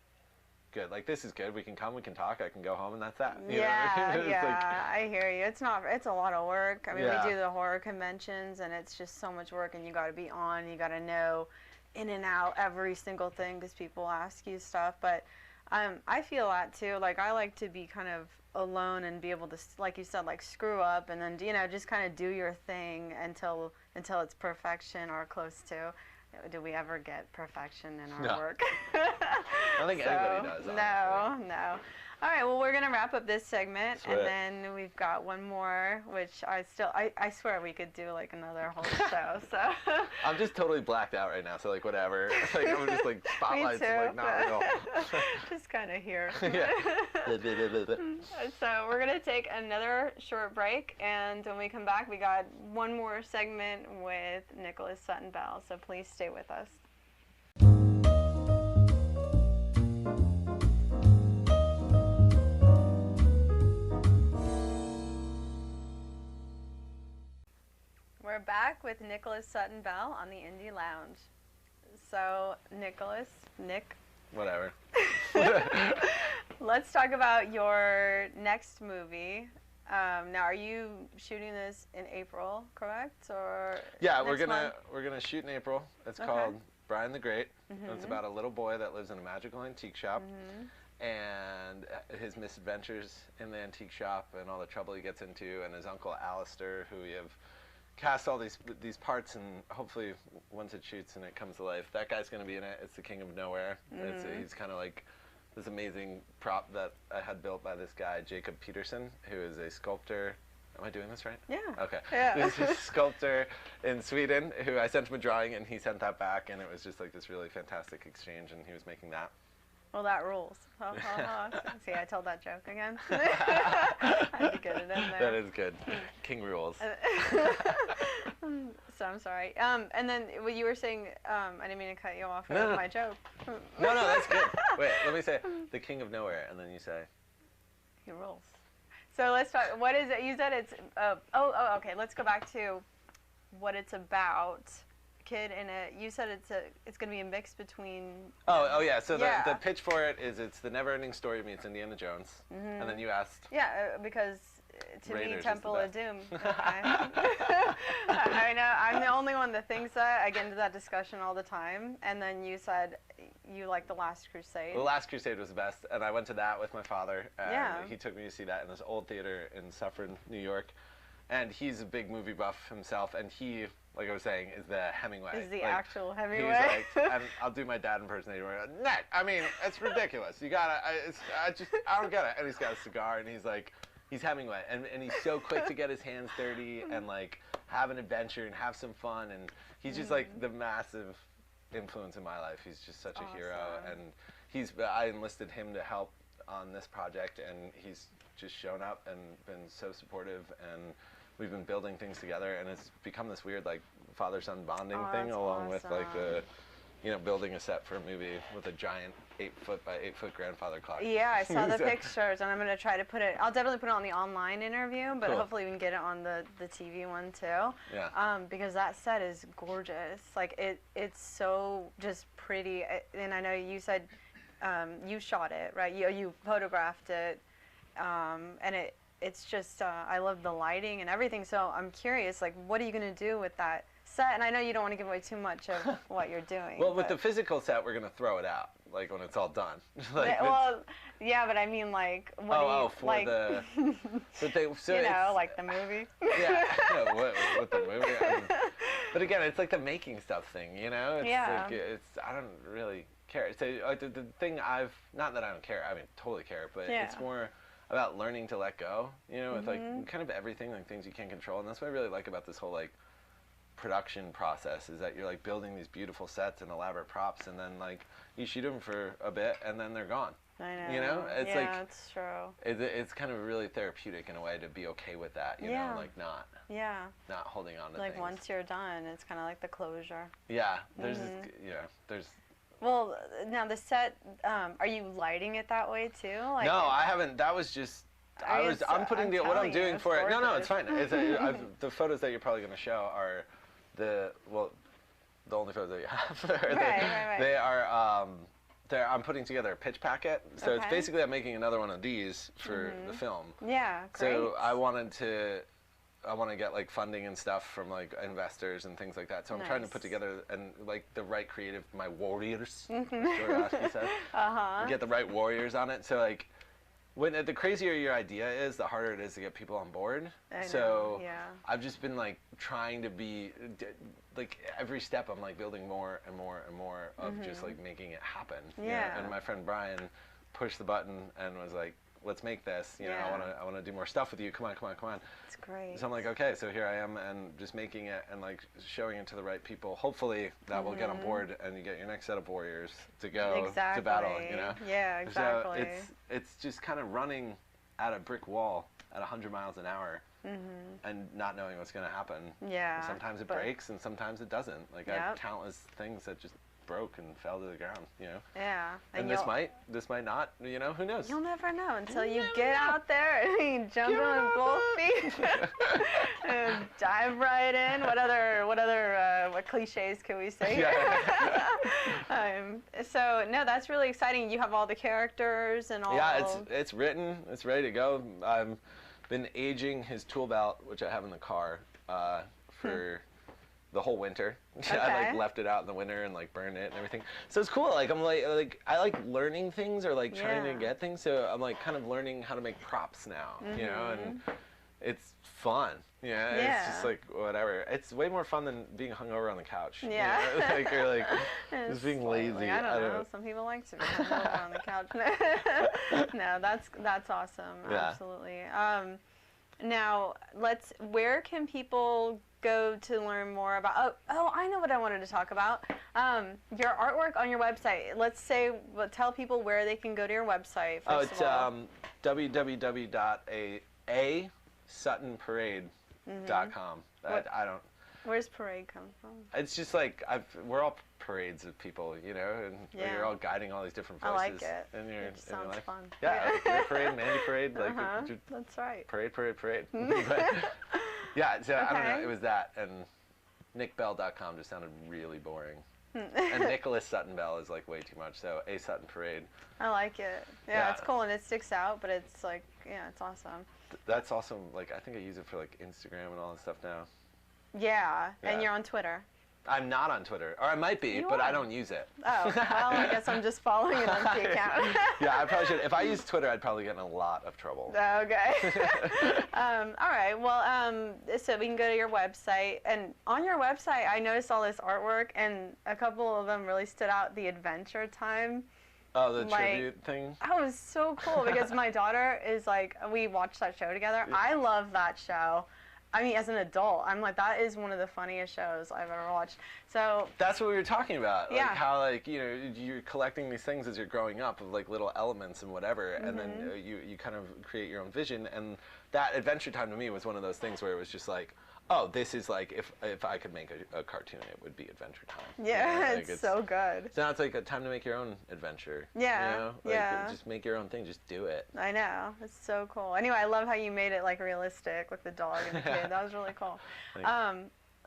good. Like, this is good. We can come, we can talk, I can go home, and that's that. You know? I hear you. It's a lot of work. I mean, we do the horror conventions, and it's just so much work, and you got to be on, you got to know in and out every single thing, because people ask you stuff. But I feel that too. Like, I like to be kind of alone and be able to, like you said, like screw up, and then, you know, just kind of do your thing until it's perfection or close to. Do we ever get perfection in our work? I don't think anybody does. Honestly. No. All right, well, we're going to wrap up this segment, and then we've got one more, which I swear we could do, like, another whole show, so. I'm just totally blacked out right now, so, like, whatever. Like, I'm just, like, spotlights, like, not real. Just kind of here. So we're going to take another short break, and when we come back, we got one more segment with Nicholas Sutton Bell, so please stay with us. We're back with Nicholas Sutton Bell on the Indie Lounge. So, Nick. Whatever. Let's talk about your next movie. Now, are you shooting this in April, correct? Or we're gonna shoot in April. It's called Brian the Great. It's about a little boy that lives in a magical antique shop, and his misadventures in the antique shop, and all the trouble he gets into, and his uncle Alistair, who we have cast all these parts, and hopefully once it shoots and it comes to life, that guy's going to be in it. It's the King of Nowhere. He's kind of like this amazing prop that I had built by this guy, Jacob Peterson, who is a sculptor. Am I doing this right? Yeah. Okay. Yeah. He's a sculptor in Sweden, who I sent him a drawing, and he sent that back, and it was just like this really fantastic exchange, and he was making that. Well, that rules. See, I told that joke again. I had to get it in there. That is good. King rules. So I'm sorry. And then what you were saying, I didn't mean to cut you off with my joke. No, that's good. Wait, let me say the King of Nowhere, and then you say. He rules. So let's talk. What is it? You said it's. Okay. Let's go back to what it's about. Kid in it. You said it's going to be a mix between. Oh yeah. So the pitch for it is it's the never-ending story meets Indiana Jones, and then you asked. Yeah, because to Raiders me, Temple of Doom. Okay. I know. I'm the only one that thinks that. I get into that discussion all the time. And then you said you like The Last Crusade. The Last Crusade was the best, and I went to that with my father. And he took me to see that in this old theater in Sutton, New York. And he's a big movie buff himself, and he, like I was saying, is the Hemingway. Is the like, actual Hemingway. He's like, and I'll do my dad impersonation. Nick, I mean, it's ridiculous. You gotta, I don't get it. And he's got a cigar, and he's like, he's Hemingway, and he's so quick to get his hands dirty and like have an adventure and have some fun, and he's just like the massive influence in my life. He's just such a hero, and I enlisted him to help on this project, and he's just shown up and been so supportive, and we've been building things together, and it's become this weird like father-son bonding thing, along with like the, building a set for a movie with a giant 8-foot by 8-foot grandfather clock. Yeah, I saw the pictures, and I'm going to try to put it, I'll definitely put it on the online interview, but hopefully we can get it on the TV one too. Yeah. Because that set is gorgeous. Like, it's so just pretty, and I know you said you shot it, right? You photographed it, and it's just, I love the lighting and everything, so I'm curious, like, what are you going to do with that set? And I know you don't want to give away too much of what you're doing. Well, with the physical set, we're going to throw it out, like, when it's all done. Like, well, yeah, but I mean, like, what do you, for like, the... So like the movie? Yeah, with the movie. But again, it's like the making stuff thing, It's like, I don't really care. So the thing not that I don't care, I mean, totally care, but it's more about learning to let go, with like kind of everything, like things you can't control. And that's what I really like about this whole like production process, is that you're like building these beautiful sets and elaborate props, and then like you shoot them for a bit and then they're gone. I know. It's yeah, like, it's true. It's kind of really therapeutic in a way to be okay with that, like not holding on to like things. Once you're done, it's kind of like the closure. Yeah, there's there's. Well, now the set, are you lighting it that way too? Like, no, I haven't. That was just. I'm putting what I'm doing for it. No, it's fine. The photos that you're probably going to show are the only photos that you have. Right. They are. I'm putting together a pitch packet, so it's basically I'm making another one of these for the film. Yeah, great. So I want to get like funding and stuff from like investors and things like that. So I'm trying to put together and like the right creative, my warriors, Jodorowsky said. Get the right warriors on it. So like, when the crazier your idea is, the harder it is to get people on board. So I've just been like trying to be like every step I'm like building more and more and more of just like making it happen. And my friend Brian pushed the button and was like, let's make this, I want to do more stuff with you. Come on. It's great. So I'm like, okay, so here I am, and just making it and like showing it to the right people. Hopefully that will get on board, and you get your next set of warriors to go to battle, Yeah, exactly. So it's just kind of running at a brick wall at 100 miles an hour, and not knowing what's going to happen. Yeah. And sometimes it breaks, and sometimes it doesn't. Like I have countless things that just broke and fell to the ground, Yeah. And this might not, who knows? You'll never know until you get out there and you jump on both feet and dive right in. What cliches can we say? So no, that's really exciting. You have all the characters and all. Yeah, it's written. It's ready to go. I've been aging his tool belt, which I have in the car, for the whole winter. I like left it out in the winter and like burned it and everything. So it's cool. Like I'm like I like learning things or like trying to get things. So I'm like kind of learning how to make props now, and it's fun. It's just like whatever. It's way more fun than being hungover on the couch. Yeah. Like you're like just being lazy. Like, I don't know. Some people like to be hungover on the couch. No, that's awesome. Yeah. Absolutely. Now where can people go to learn more about, I know what I wanted to talk about. Your artwork on your website. Tell people where they can go to your website. It's www.asuttonparade.com. I don't. Where's parade come from? It's just like we're all parades of people, and you're all guiding all these different voices. I like it. And it sounds fun. Yeah, your parade, Mandy parade, like that's right. Parade. But, yeah, so I don't know. It was that, and nickbell.com just sounded really boring. And Nicholas Sutton Bell is like way too much, so A Sutton Parade. I like it. Yeah, it's cool and it sticks out, but it's like, yeah, it's awesome. That's awesome. Like, I think I use it for like Instagram and all that stuff now. Yeah, and you're on Twitter. I'm not on Twitter, or I might be, but I don't use it. Oh, well, I guess I'm just following an empty account. Yeah, I probably should. If I used Twitter, I'd probably get in a lot of trouble. Okay. All right. Well, so we can go to your website, and on your website, I noticed all this artwork, and a couple of them really stood out. The Adventure Time. Oh, the tribute thing? That was so cool because my daughter is like, we watched that show together. I love that show. I mean, as an adult, I'm like, that is one of the funniest shows I've ever watched. So that's what we were talking about. Like how, like, you know, you're collecting these things as you're growing up of like little elements and whatever, and then you kind of create your own vision. And that Adventure Time to me was one of those things where it was just like, oh, this is like, if I could make a cartoon, it would be Adventure Time. Yeah, you know, like it's so good. So now it's like a time to make your own adventure. Yeah, you know? Like, just make your own thing. Just do it. I know. It's so cool. Anyway, I love how you made it like realistic with the dog and the kid. That was really cool.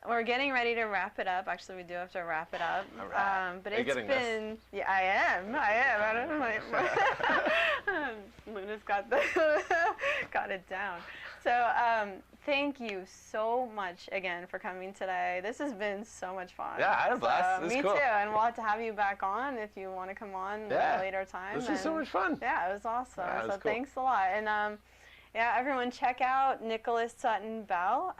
We're getting ready to wrap it up. Actually, we do have to wrap it up. All right. But it's been... Yeah, I am. I don't know. Luna's got it down. So, thank you so much again for coming today. This has been so much fun. Yeah, I had a blast. Me too. And we'll have to have you back on if you want to come on at a later time. This was so much fun. Yeah, it was awesome. Yeah, so thanks a lot. And yeah, everyone check out Nicholas Sutton Bell,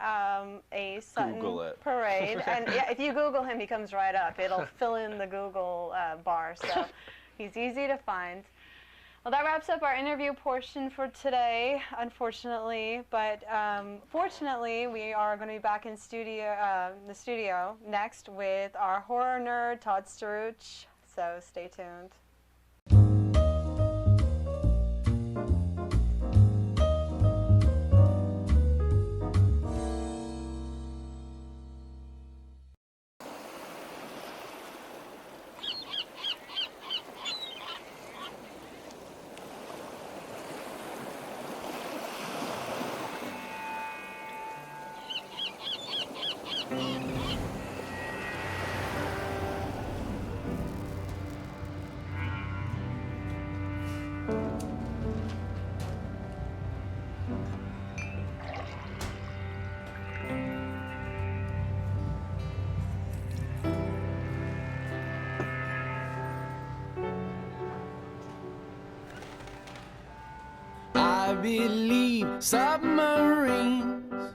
A Sutton Parade. And yeah, if you Google him, he comes right up. It'll fill in the Google bar. So he's easy to find. Well, that wraps up our interview portion for today, unfortunately. But fortunately, we are going to be back in the studio next with our horror nerd, Todd Staruch. So stay tuned. I believe submarines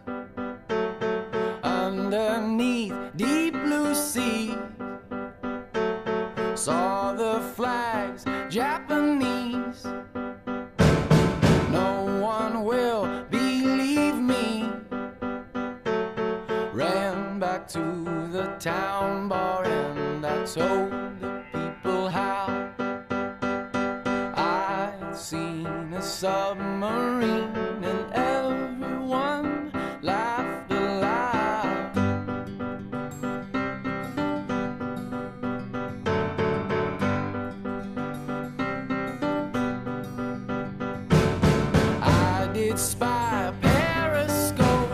underneath deep blue sea. Saw the flags, Japanese. No one will believe me. Ran back to the town bar and I told the people how I'd seen a submarine and everyone laughed aloud. I did spy a periscope,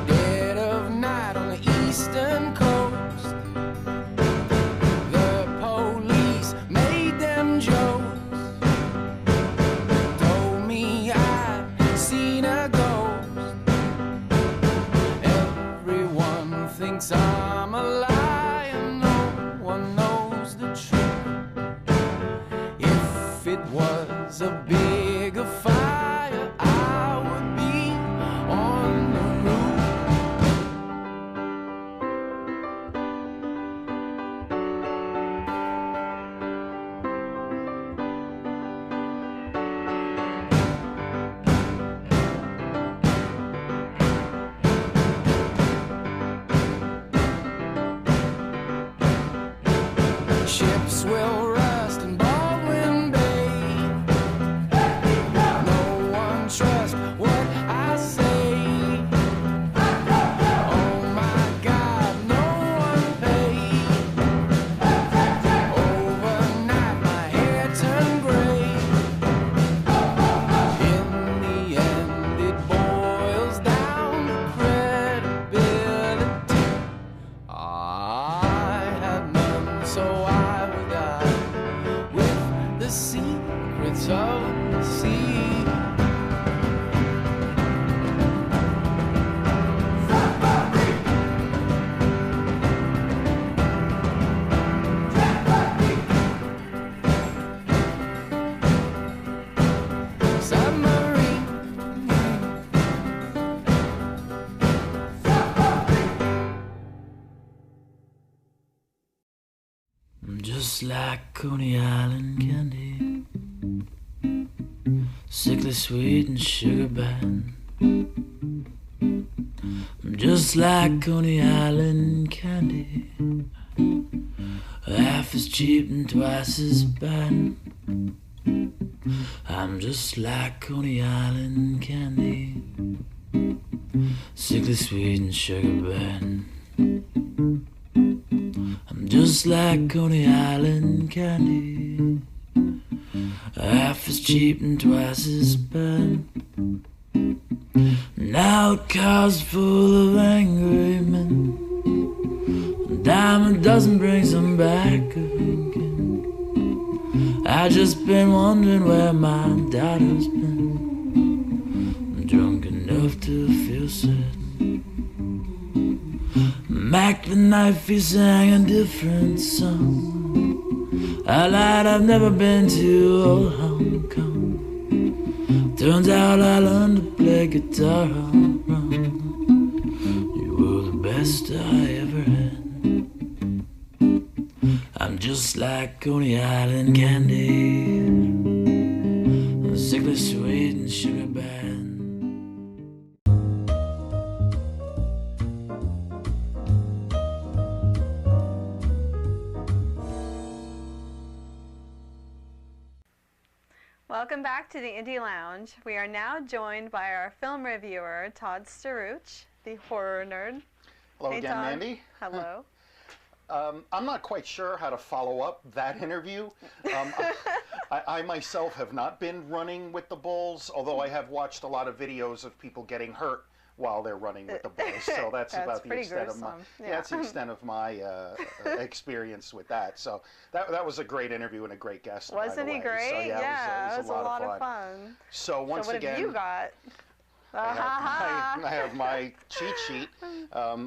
dead of night on the eastern coast. The police made them jokes. I'm a liar, no one knows the truth. If it was a bigger fire, I would be on the roof. Ships will rust in Baldwin Bay. No secrets of the sea. Just like Coney Island candy, sickly sweet and sugar bad. Just like Coney Island candy, half as cheap and twice as bad. I'm just like Coney Island candy, sickly sweet and sugar bad. I'm just like Coney Island candy, half as cheap and twice as bad. Now the car's full of angry men, a dime a dozen brings them back again. I just been wondering where my daughter's been, drunk enough to feel sad. Mac the knife, he sang a different song. I lied, I've never been to old Hong Kong. Turns out I learned to play guitar all wrong. You were the best I ever had. I'm just like Coney Island candy, sickly sweet and sugar bad. Welcome back to the Indie Lounge. We are now joined by our film reviewer, Todd Staruch, the horror nerd. Hello Hey, again, Todd. Mandy. Hello. I'm not quite sure how to follow up that interview. I myself have not been running with the bulls, although I have watched a lot of videos of people getting hurt while they're running with the bulls. So that's about the pretty extent of my gruesome. that's the extent of my experience with that. So that was a great interview and a great guest. Wasn't he great? So, yeah, it was a lot of fun. So once what again, have you got? I have my cheat sheet.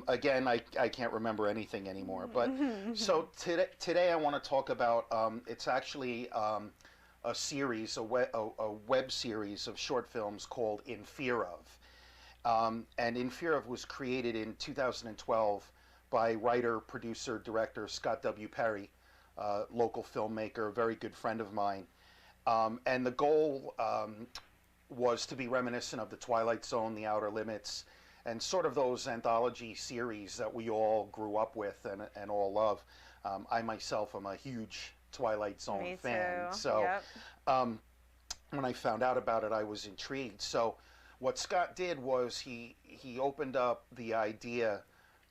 Again, I can't remember anything anymore. But so today I want to talk about it's actually a series, a web series of short films called In Fear Of. And In Fear Of was created in 2012 by writer, producer, director Scott W. Perry, local filmmaker, a very good friend of mine. And the goal was to be reminiscent of The Twilight Zone, The Outer Limits, and sort of those anthology series that we all grew up with and all love. I myself am a huge Twilight Zone Me fan. too. So Yep. when I found out about it, I was intrigued. So what Scott did was he opened up the idea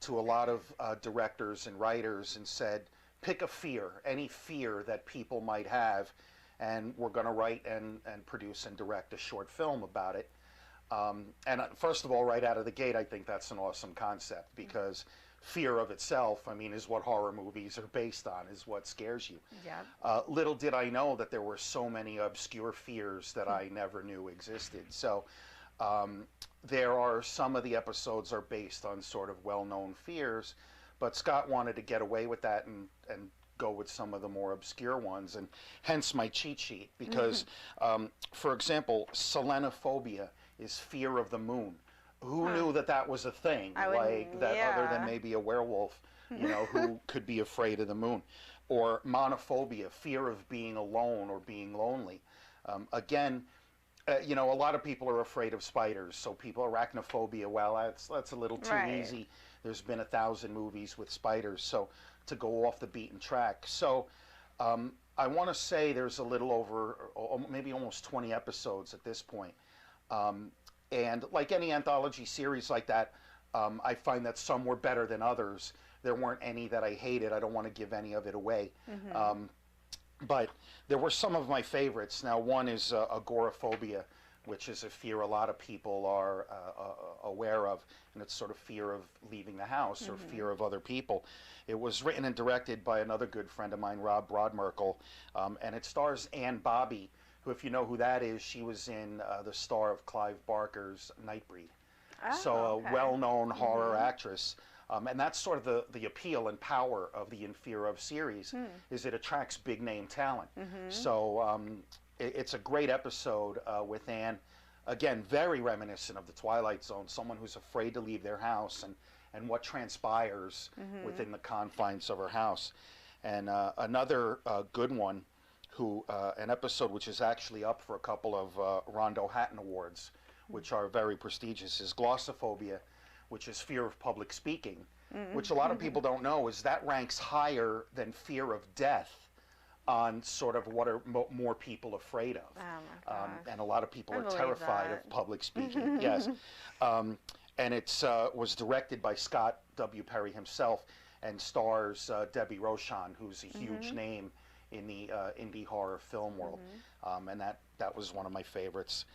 to a lot of directors and writers and said, pick a fear, any fear that people might have, and we're going to write and produce and direct a short film about it. And first of all, right out of the gate, I think that's an awesome concept, because fear of itself, I mean, is what horror movies are based on, is what scares you. Yeah. Little did I know that there were so many obscure fears that I never knew existed. So there are some of the episodes are based on sort of well-known fears, but Scott wanted to get away with that and go with some of the more obscure ones, and hence my cheat sheet, because for example, selenophobia is fear of the moon. Who knew that was a thing, like that, other than maybe a werewolf, you know, who could be afraid of the moon? Or monophobia, fear of being alone or being lonely. Again, you know, a lot of people are afraid of spiders, so arachnophobia, well, that's a little too easy. There's been 1,000 movies with spiders, so to go off the beaten track. So I want to say there's a little over, maybe almost 20 episodes at this point. And like any anthology series like that, I find that some were better than others. There weren't any that I hated. I don't want to give any of it away. But there were some of my favorites. Now, one is agoraphobia, which is a fear a lot of people are aware of, and it's sort of fear of leaving the house or fear of other people. It was written and directed by another good friend of mine, Rob Broadmerkle, and it stars Ann Bobby, who, if you know who that is, she was in the star of Clive Barker's Nightbreed. Oh, So okay. a well-known horror actress. And that's sort of the appeal and power of the In Fear Of series, is it attracts big-name talent. So it's a great episode with Anne. Again, very reminiscent of the Twilight Zone, someone who's afraid to leave their house and what transpires within the confines of her house. And another good one, an episode which is actually up for a couple of Rondo Hatton Awards, which are very prestigious, is Glossophobia, which is fear of public speaking, which a lot of people don't know is that ranks higher than fear of death on sort of what are more people afraid of. Oh my gosh. And a lot of people I are believe terrified that. of public speaking. Yes. And it was directed by Scott W. Perry himself and stars Debbie Rochon, who's a huge name in the indie horror film world. And that was one of my favorites.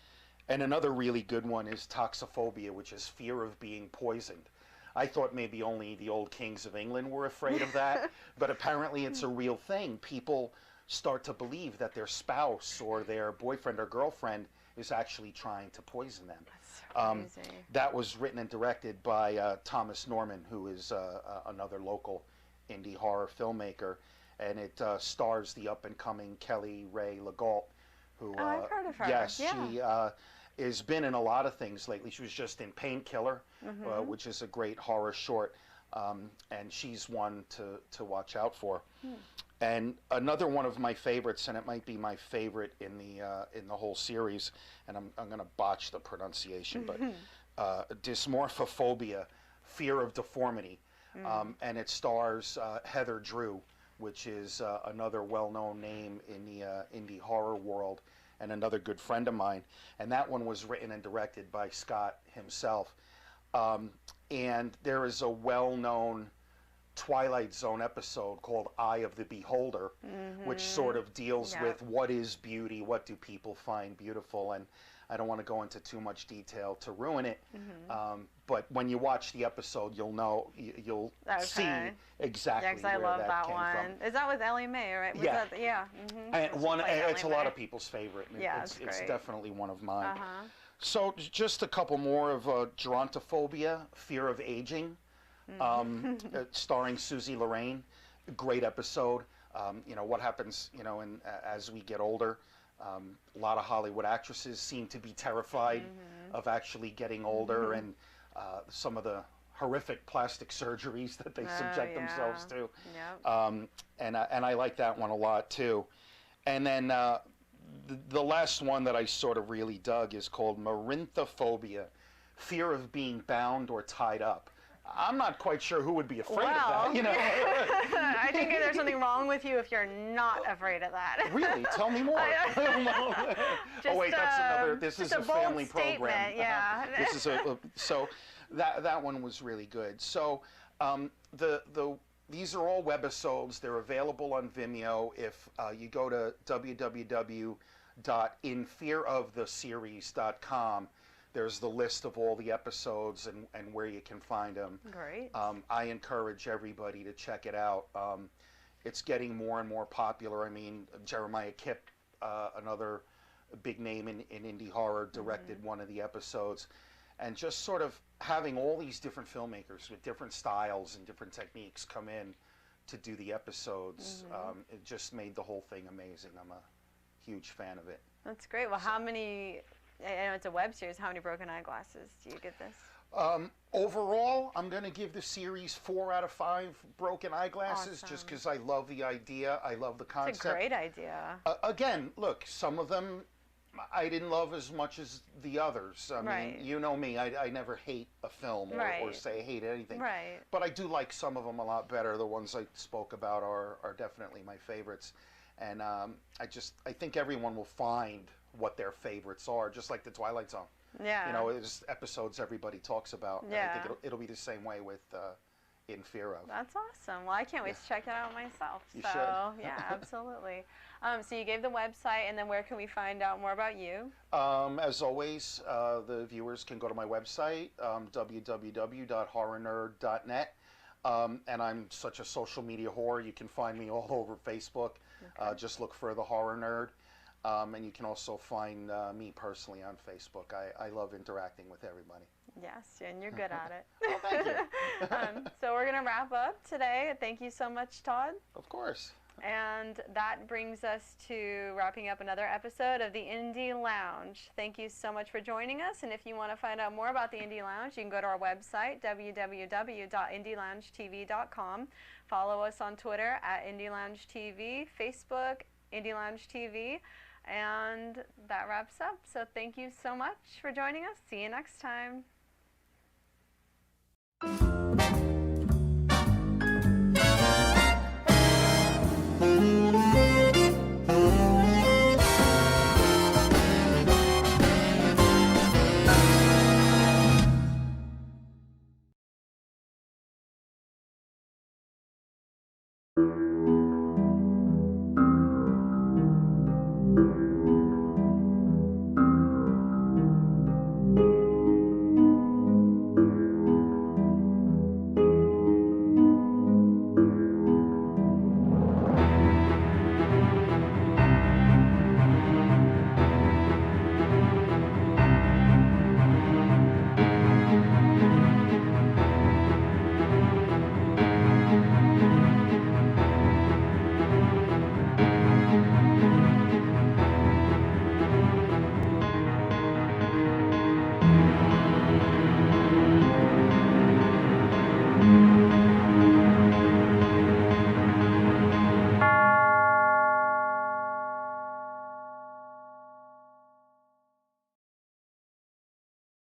And another really good one is Toxophobia, which is fear of being poisoned. I thought maybe only the old kings of England were afraid of that, but apparently it's a real thing. People start to believe that their spouse or their boyfriend or girlfriend is actually trying to poison them. That's so crazy. That was written and directed by Thomas Norman, who is another local indie horror filmmaker, and it stars the up-and-coming Kelly Ray Legault, who I've heard of her. yes, Yeah. she has been in a lot of things lately. She was just in Painkiller, which is a great horror short, and she's one to watch out for. And another one of my favorites, and it might be my favorite in the whole series, and I'm going to botch the pronunciation, but Dysmorphophobia, fear of deformity, and it stars Heather Drew, which is another well-known name in the indie horror world, and another good friend of mine. And that one was written and directed by Scott himself. And there is a well-known Twilight Zone episode called Eye of the Beholder, which sort of deals with what is beauty, what do people find beautiful, and I don't want to go into too much detail to ruin it, but when you watch the episode, you'll know, you'll see exactly Yeah, because I where love that that came one. from. Is that with Ellie Mae, right? Was Yeah. That, yeah. And it's a lot of people's favorite. And Yeah, it's it's great. definitely one of mine. Uh-huh. So just a couple more of Gerontophobia, fear of aging, starring Susie Lorraine. Great episode. You know what happens. You know, as we get older, a lot of Hollywood actresses seem to be terrified of actually getting older, and some of the horrific plastic surgeries that they subject themselves to. Yep. And I like that one a lot too. And then the last one that I sort of really dug is called Marinthophobia, fear of being bound or tied up. I'm not quite sure who would be afraid of that, you know. I think there's something wrong with you if you're not afraid of that. Really? Tell me more. I don't know. Oh wait, that's another. This is a family program. Yeah. This is so that one was really good. So these are all webisodes. They're available on Vimeo. If you go to www.infearoftheseries.com, there's the list of all the episodes and where you can find them. Great. I encourage everybody to check it out. It's getting more and more popular. I mean, Jeremiah Kipp, another big name in indie horror, directed one of the episodes. And just sort of having all these different filmmakers with different styles and different techniques come in to do the episodes, it just made the whole thing amazing. I'm a huge fan of it. That's great. Well, how many, I know it's a web series, how many broken eyeglasses do you get this? Overall, I'm going to give the series 4 out of 5 broken eyeglasses, just because I love the idea. I love the concept. It's a great idea. Again, look, some of them I didn't love as much as the others. I mean, you know me, I never hate a film or say hate anything. Right. But I do like some of them a lot better. The ones I spoke about are definitely my favorites. And I think everyone will find what their favorites are, just like the Twilight Zone. Yeah. You know, there's episodes everybody talks about. Yeah. And I think it'll be the same way with In Fear Of. That's awesome. Well, I can't wait to check it out myself. You so, should. Yeah, absolutely. So you gave the website, and then where can we find out more about you? As always, the viewers can go to my website, www.horrornerd.net. And I'm such a social media whore. You can find me all over Facebook. Okay. Just look for The Horror Nerd. And you can also find me personally on Facebook. I love interacting with everybody. Yes, and you're good at it. Oh, thank you. So we're going to wrap up today. Thank you so much, Todd. Of course. And that brings us to wrapping up another episode of the Indie Lounge. Thank you so much for joining us. And if you want to find out more about the Indie Lounge, you can go to our website, www.indieloungetv.com. Follow us on Twitter at Indie Lounge TV, Facebook, Indie Lounge TV. And that wraps up. So thank you so much for joining us. See you next time.